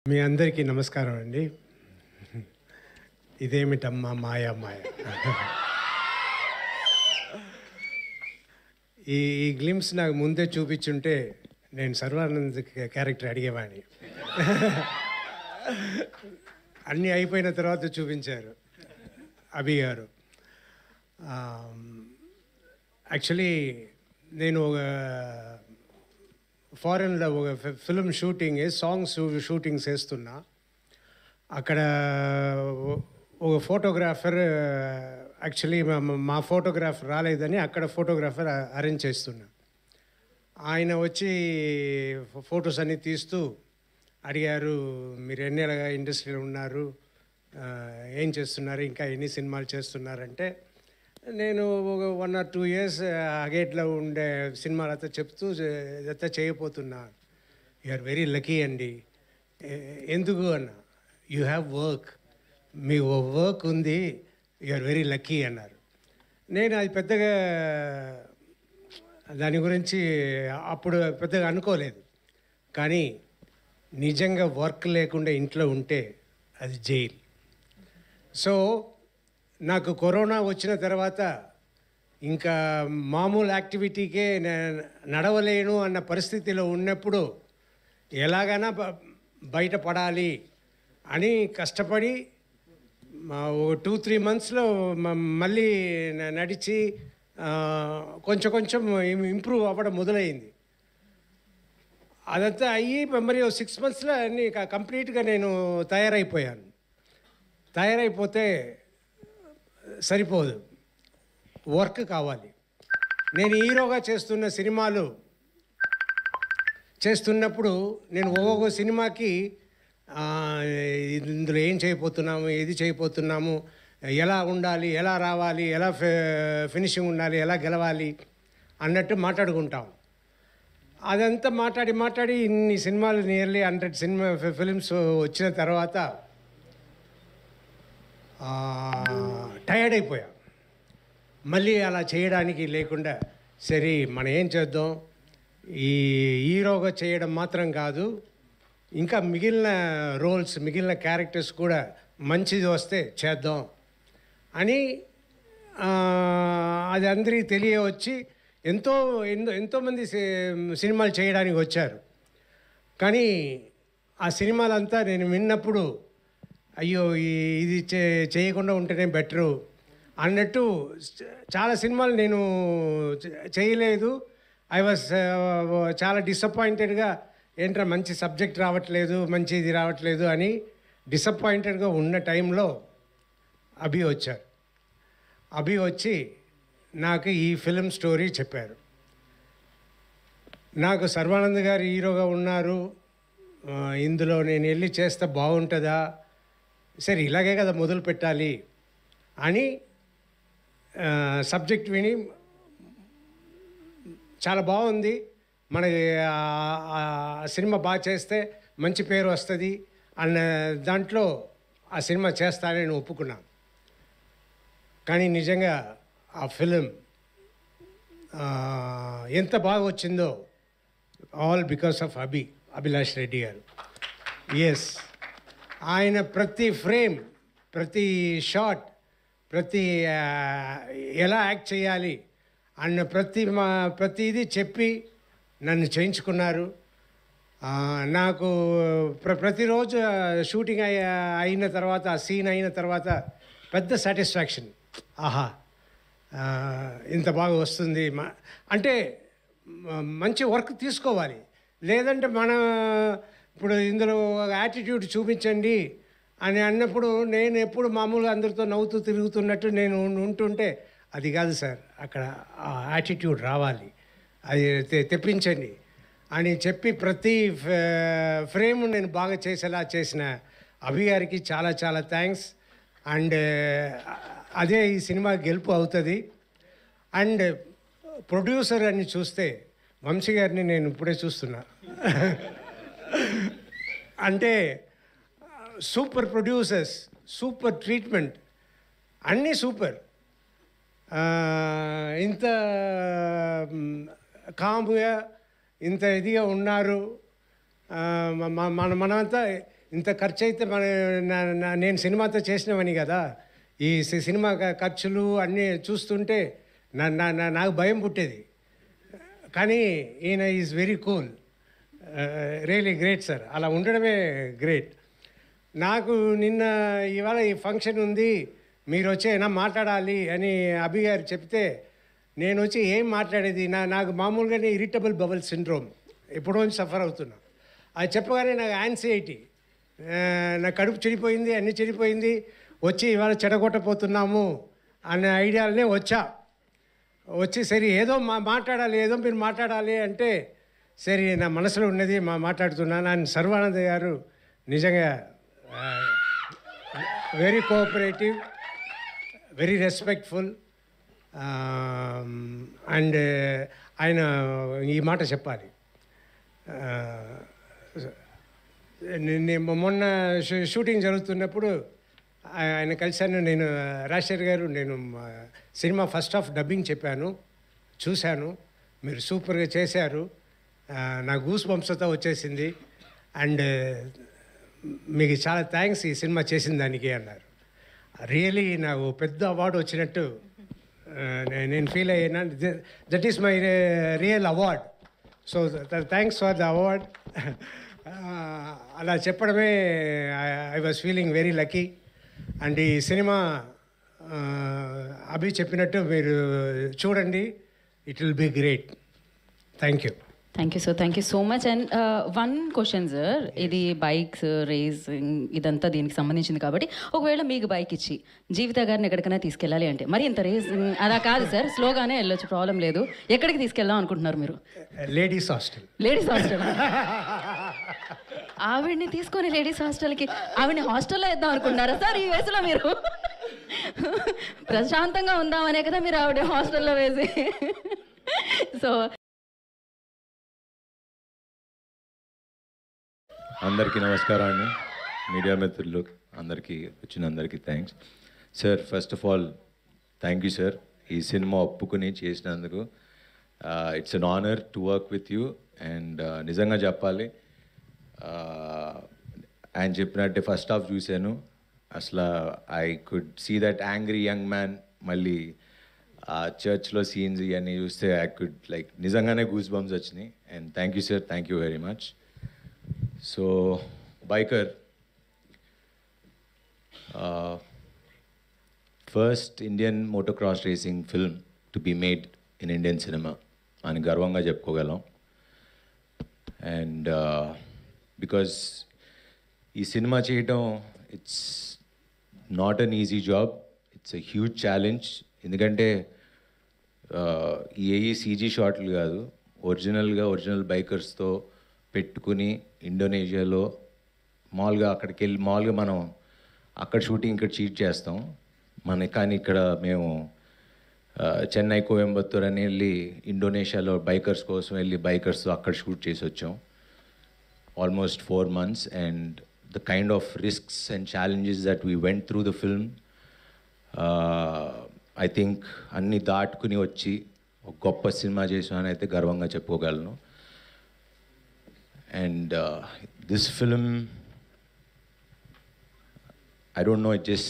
మీ అందరికీ నమస్కారం అండి. ఇదేమిటమ్మా మాయ మాయ. ఈ గ్లిమ్స్ నాకు ముందే చూపించుంటే నేను సర్వానంద్ క్యారెక్టర్ అడిగేవాడిని. అన్నీ అయిపోయిన తర్వాత చూపించారు అభి గారు. యాక్చువల్లీ నేను ఒక ఫారెన్లో ఒక ఫిల్మ్ షూటింగ్ సాంగ్స్ షూటింగ్స్ వేస్తున్నా. అక్కడ ఒక ఫోటోగ్రాఫర్ యాక్చువల్లీ మా ఫోటోగ్రాఫర్ రాలేదని అక్కడ ఫోటోగ్రాఫర్ అరేంజ్ చేస్తున్నా. ఆయన వచ్చి ఫొటోస్ అన్నీ తీస్తూ అడిగారు, మీరు ఎన్నేళ్ళగా ఇండస్ట్రీలో ఉన్నారు, ఏం చేస్తున్నారు, ఇంకా ఎన్ని సినిమాలు చేస్తున్నారంటే నేను ఒక 1 or 2 years అగేట్లో ఉండే సినిమాలతో చెప్తూ ఇదంతా చేయబోతున్నా. యు ఆర్ వెరీ లక్కీ అండి. ఎందుకు అన్న, you have work, me work ఉంది, యు ఆర్ వెరీ లక్కీ అన్నారు. నేను అది పెద్దగా దాని గురించి అప్పుడు పెద్దగా అనుకోలేదు. కానీ నిజంగా వర్క్ లేకుండా ఇంట్లో ఉంటే అది జైల్. సో నాకు కరోనా వచ్చిన తర్వాత ఇంకా మామూలు యాక్టివిటీకే నడవలేను అన్న పరిస్థితిలో ఉన్నప్పుడు ఎలాగైనా బయటపడాలి అని కష్టపడి 2-3 monthsలో మళ్ళీ నడిచి కొంచెం కొంచెం ఇంప్రూవ్ అవ్వడం మొదలైంది. అదంతా అయ్యి మరి 6 monthsలో అన్నీ కంప్లీట్గా నేను తయారైపోయాను. తయారైపోతే సరిపోదు, వర్క్ కావాలి. నేను హీరోగా చేస్తున్న సినిమాలు చేస్తున్నప్పుడు నేను ఒక్కొక్క సినిమాకి ఇందులో ఏం చేయబోతున్నాము, ఏది చేయబోతున్నాము, ఎలా ఉండాలి, ఎలా రావాలి, ఎలా ఫినిషింగ్ ఉండాలి, ఎలా గెలవాలి అన్నట్టు మాట్లాడుకుంటాం. అదంతా మాట్లాడి ఇన్ని సినిమాలు నియర్లీ 100 ఫిలిమ్స్ వచ్చిన తర్వాత టైర్డ్ అయిపోయా. మళ్ళీ అలా చేయడానికి లేకుండా సరే మనం ఏం చేద్దాం, ఈ హీరోగా చేయడం మాత్రం కాదు, ఇంకా మిగిలిన రోల్స్, మిగిలిన క్యారెక్టర్స్ కూడా మంచిది వస్తే చేద్దాం అని అది అందరికీ తెలియవచ్చి ఎంతోమంది సినిమాలు చేయడానికి వచ్చారు. కానీ ఆ సినిమాలంతా నేను విన్నప్పుడు అయ్యో ఇది చేయకుండా ఉంటేనే బెటరు అన్నట్టు చాలా సినిమాలు నేను చేయలేదు. ఐ వాజ్ చాలా డిసప్పాయింటెడ్గా, ఏంట్రా మంచి సబ్జెక్ట్ రావట్లేదు, మంచి ఇది రావట్లేదు అని డిసప్పాయింటెడ్గా ఉన్న టైంలో అభి వచ్చారు. అభి వచ్చి నాకు ఈ ఫిల్మ్ స్టోరీ చెప్పారు. నాకు సర్వానంద్ గారు హీరోగా ఉన్నారు, ఇందులో నేను వెళ్ళి చేస్తే బాగుంటుందా, సరే ఇలాగే కదా మొదలు పెట్టాలి అని సబ్జెక్ట్ విని చాలా బాగుంది, మనకి సినిమా బాగా చేస్తే మంచి పేరు వస్తుంది అన్న దాంట్లో ఆ సినిమా చేస్తానని నేను ఒప్పుకున్నాను. కానీ నిజంగా ఆ ఫిలిం ఎంత బాగా వచ్చిందో all because of Abhilash Reddy గారు. ఎస్, ఆయన ప్రతి ఫ్రేమ్, ప్రతి షాట్, ప్రతి ఎలా యాక్ట్ చేయాలి అన్న ప్రతిదీ చెప్పి నన్ను చేయించుకున్నారు. నాకు ప్రతిరోజు షూటింగ్ అయిన తర్వాత, ఆ సీన్ అయిన తర్వాత పెద్ద సాటిస్ఫాక్షన్. ఆహా, ఇంత బాగా వస్తుంది అంటే మంచి వర్క్ తీసుకోవాలి. లేదంటే ఇప్పుడు ఇందులో యాటిట్యూడ్ చూపించండి అని అన్నప్పుడు నేను ఎప్పుడు మామూలుగా అందరితో నవ్వుతూ తిరుగుతున్నట్టు నేను ఉంటుంటే అది కాదు సార్, అక్కడ ఆ యాటిట్యూడ్ రావాలి, అది తెప్పించండి అని చెప్పి ప్రతి ఫ్రేమ్ నేను బాగా చేసేలా చేసిన అభి గారికి చాలా చాలా థ్యాంక్స్. అండ్ అదే ఈ సినిమా గెలుపు అవుతుంది. అండ్ ప్రొడ్యూసర్ అని చూస్తే వంశీ గారిని నేను ఇప్పుడే చూస్తున్నా. అంటే సూపర్ ప్రొడ్యూసర్స్, సూపర్ ట్రీట్మెంట్, అన్నీ సూపర్. ఇంత కామ్గా, ఇంత ఇదిగా ఉన్నారు. మనమంతా ఇంత ఖర్చు అయితే నేను సినిమాతో చేసినవని కదా. ఈ సినిమా ఖర్చులు అన్నీ చూస్తుంటే నాకు భయం పుట్టేది. కానీ ఈయన is very cool, really great sir. అలా ఉండడమే గ్రేట్. నాకు నిన్న ఇవాళ ఈ ఫంక్షన్ ఉంది, మీరు వచ్చేనా మాట్లాడాలి అని అభి గారు చెప్తే నేను వచ్చి ఏం మాట్లాడేది. నాకు మామూలుగానే ఇరిటబుల్ బబుల్ సిండ్రోమ్ ఎప్పుడో నుంచి సఫర్ అవుతున్నా. అది చెప్పగానే నాకు యాంగ్జైటీ, నా కడుపు చెడిపోయింది, అన్నీ చెడిపోయింది. వచ్చి ఇవాళ చెడగొట్టపోతున్నాము అనే ఐడియాలనే వచ్చి సరే ఏదో మాట్లాడాలి, ఏదో మీరు మాట్లాడాలి అంటే సరే నా మనసులో ఉన్నది మాట్లాడుతున్నాను. ఆయన సర్వానంద్ గారు నిజంగా very cooperative, very respectful. And ఆయన ఈ మాట చెప్పాలి. మొన్న షూటింగ్ జరుగుతున్నప్పుడు ఆయన కలిశాను. నేను రాజశేఖర్ గారు, నేను సినిమా ఫస్ట్ హాఫ్ డబ్బింగ్ చెప్పాను, చూశాను, మీరు సూపర్గా చేశారు, నా గూస్ బంప్స్తో వచ్చేసింది, అండ్ మీకు చాలా థ్యాంక్స్ ఈ సినిమా చేసిన దానికి అన్నారు. రియలీ నాకు పెద్ద అవార్డు వచ్చినట్టు నేను ఫీల్ అయ్యాను. That is my real award. So thanks for the award. అలా చెప్పడమే I was feeling very lucky. And ఈ సినిమా అభి చెప్పినట్టు మీరు చూడండి, it will be great. Thank you. Thank you sir, thank you so much. And one question sir, ఇది bikes racing ఇదంతా దీనికి సంబంధించింది కాబట్టి ఒకవేళ మీకు బైక్ ఇచ్చి జీవిత గారిని ఎక్కడికైనా తీసుకెళ్ళాలి అంటే, మరి ఇంత రేసింగ్ అలా కాదు సార్, స్లోగానే వెళ్ళొచ్చు, ప్రాబ్లం లేదు, ఎక్కడికి తీసుకెళ్దాం అనుకుంటున్నారు మీరు? Ladies hostel. Ladies hostel? ఆవిడ్ని తీసుకొని లేడీస్ హాస్టల్కి, ఆవిడ్ని హాస్టల్లో వేద్దాం అనుకుంటున్నారా సార్ ఈ వయసులో మీరు? ప్రశాంతంగా ఉందామనే కదా మీరు ఆవిడ హాస్టల్లో వేసి. సో అందరికీ నమస్కారం అండి, మీడియా మిత్రులు అందరికీ, వచ్చిన అందరికీ thanks sir. First of all thank you sir, ఈ సినిమా ఒప్పుకుని చేసినందుకు. It's an honour to work with you. And నిజంగా చెప్పాలి, ఆయన చెప్పినట్టే ఫస్ట్ హాఫ్ చూశాను, అసలు I could see that angry young man. మళ్ళీ ఆ చర్చ్లో సీన్స్ ఇవన్నీ చూస్తే ఐ కుడ్ లైక్ నిజంగానే గూస్ బంప్స్ వచ్చినాయి. And thank you sir, thank you very much. So, Biker, first Indian motocross racing film to be made in Indian cinema. అని గర్వంగా చెప్పుకోగలం. And because ఈ సినిమా చేయటం it's not an easy job, it's a huge challenge. ఎందుకంటే ఈ CG షాట్లు కాదు, original బైకర్స్తో పెట్టుకుని ఇండోనేషియాలో మామూలుగా అక్కడికి వెళ్ళి మామూలుగా మనం అక్కడ షూటింగ్ ఇక్కడ షూట్ చేస్తాం కానీ ఇక్కడ మేము చెన్నై, కోయంబత్తూర్ అని వెళ్ళి ఇండోనేషియాలో బైకర్స్ కోసం వెళ్ళి బైకర్స్తో అక్కడ షూట్ చేసి వచ్చాం almost 4 months. And the kind of risks and challenges that we went through the film, I think అన్నీ దాటుకుని వచ్చి ఒక గొప్ప సినిమా చేసామని అయితే గర్వంగా చెప్పుకోగలను. And this film, I don't know, it just